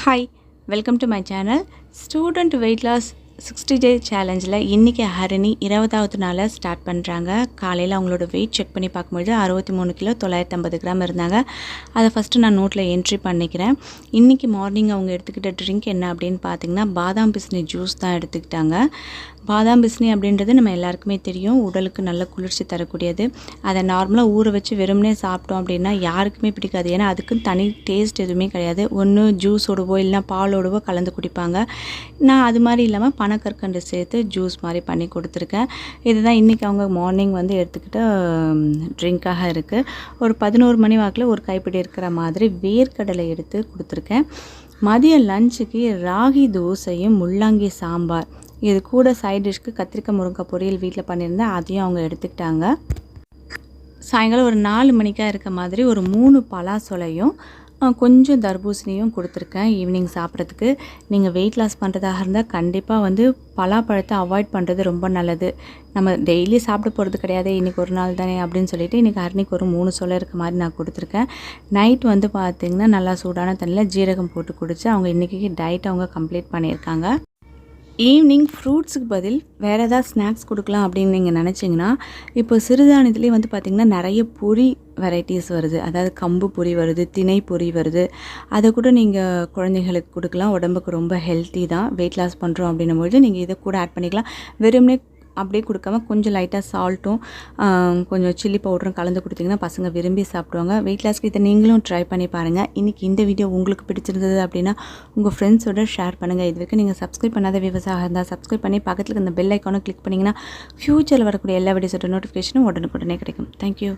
Hi, welcome to my channel. Student weight loss 60 day சேலஞ்சில் இன்றைக்கி ஹரிணி 20வது நாளில் start பண்ணுறாங்க. காலையில் அவங்களோட வெயிட் செக் பண்ணி பார்க்கும்பொழுது 63 கிலோ 950 கிராம் இருந்தாங்க. அதை ஃபஸ்ட்டு நான் நோட்டில் என்ட்ரி பண்ணிக்கிறேன். இன்றைக்கி மார்னிங் அவங்க எடுத்துக்கிட்ட ட்ரிங்க் என்ன அப்படின்னு பார்த்திங்கன்னா பாதாம் பிஸ்னி ஜூஸ் தான் எடுத்துக்கிட்டாங்க. பாதாம் பிஸ்னி அப்படின்றது நம்ம எல்லாருக்குமே தெரியும், உடலுக்கு நல்ல குளிர்ச்சி தரக்கூடியது. அதை நார்மலாக ஊற வச்சு வெறுமனே சாப்பிட்டோம் அப்படின்னா யாருக்குமே பிடிக்காது. ஏன்னா அதுக்குன்னு தனி டேஸ்ட் எதுவுமே கிடையாது. ஒன்று ஜூஸோடவோ இல்லைனா பாலோடவோ கலந்து குடிப்பாங்க. நான் அது மாதிரி இல்லாமல் பனக்கற்கண்டு சேர்த்து ஜூஸ் மாதிரி பண்ணி கொடுத்துருக்கேன். இதுதான் இன்றைக்கி அவங்க மார்னிங் வந்து எடுத்துக்கிட்ட ட்ரிங்காக இருக்குது. ஒரு 11 மணி வாக்கில் ஒரு கைப்பிடி இருக்கிற மாதிரி வேர்க்கடலை எடுத்து கொடுத்துருக்கேன். மதியம் லஞ்சுக்கு ராகி தோசையும் முள்ளங்கி சாம்பார், இது கூட சைட் டிஷ்க்கு கத்திரிக்காய் முருங்கைக்காய் பொரியல் வீட்டில் பண்ணியிருந்தேன், அதையும் அவங்க எடுத்துக்கிட்டாங்க. சாயங்காலம் ஒரு 4 மணிக்காக இருக்க மாதிரி ஒரு 3 பலாசொலையும் கொஞ்சம் தர்பூசணியும் கொடுத்துருக்கேன் ஈவினிங் சாப்பிட்றதுக்கு. நீங்கள் வெயிட் லாஸ் பண்ணுறதாக இருந்தால் கண்டிப்பாக வந்து பலாப்பழத்தை அவாய்ட் பண்ணுறது ரொம்ப நல்லது. நம்ம டெய்லி சாப்பிட போகிறது கிடையாது, இன்றைக்கி ஒரு நாள் தானே அப்படின்னு சொல்லிட்டு இன்றைக்கி ஹரிணிக்கு ஒரு 3 சொலை இருக்க மாதிரி நான் கொடுத்துருக்கேன். நைட் வந்து பார்த்திங்கன்னா நல்லா சூடான தண்ணியில் ஜீரகம் போட்டு குடித்து அவங்க இன்றைக்கி டயட் அவங்க கம்ப்ளீட் பண்ணியிருக்காங்க. ஈவினிங் ஃப்ரூட்ஸுக்கு பதில் வேறு ஏதாவது ஸ்நாக்ஸ் கொடுக்கலாம் அப்படின்னு நீங்கள் நினச்சிங்கன்னா, இப்போ சிறுதானியத்துலேயே வந்து பார்த்திங்கன்னா நிறைய பொரி வெரைட்டிஸ் வருது. அதாவது கம்பு பொரி வருது, திணை பொரி வருது. அதை கூட நீங்கள் குழந்தைங்களுக்கு கொடுக்கலாம். உடம்புக்கு ரொம்ப ஹெல்த்தி தான். வெயிட் லாஸ் பண்ணுறோம் அப்படின்னும்போது நீங்கள் இதை கூட ஆட் பண்ணிக்கலாம். வெறுமனே அப்படியே கொடுக்காம கொஞ்சம் லைட்டாக சால்ட்டும் கொஞ்சம் சில்லி பவுடரும் கலந்து கொடுத்திங்கன்னா பசங்க விரும்பி சாப்பிடுவாங்க. வெயிட் லாஸ்க்கு இதை நீங்களும் ட்ரை பண்ணி பாருங்கள். இன்றைக்கி இந்த வீடியோ உங்களுக்கு பிடிச்சிருந்தது அப்படின்னா உங்கள் ஃப்ரெண்ட்ஸோட ஷேர் பண்ணுங்கள். இது வரைக்கும் நீங்கள் சப்ஸ்கிரைப் பண்ணாத விவசாயம் இருந்தால் சப்ஸ்கிரைப் பண்ணி பக்கத்தில் இந்த பெல் ஐக்கானை கிளிக் பண்ணிங்கன்னா ஃப்யூச்சரில் வரக்கூடிய எல்லா வீடியோஸோட நோட்டிஃபிகேஷனும் உடனுக்குடனே கிடைக்கும். தேங்க்யூ.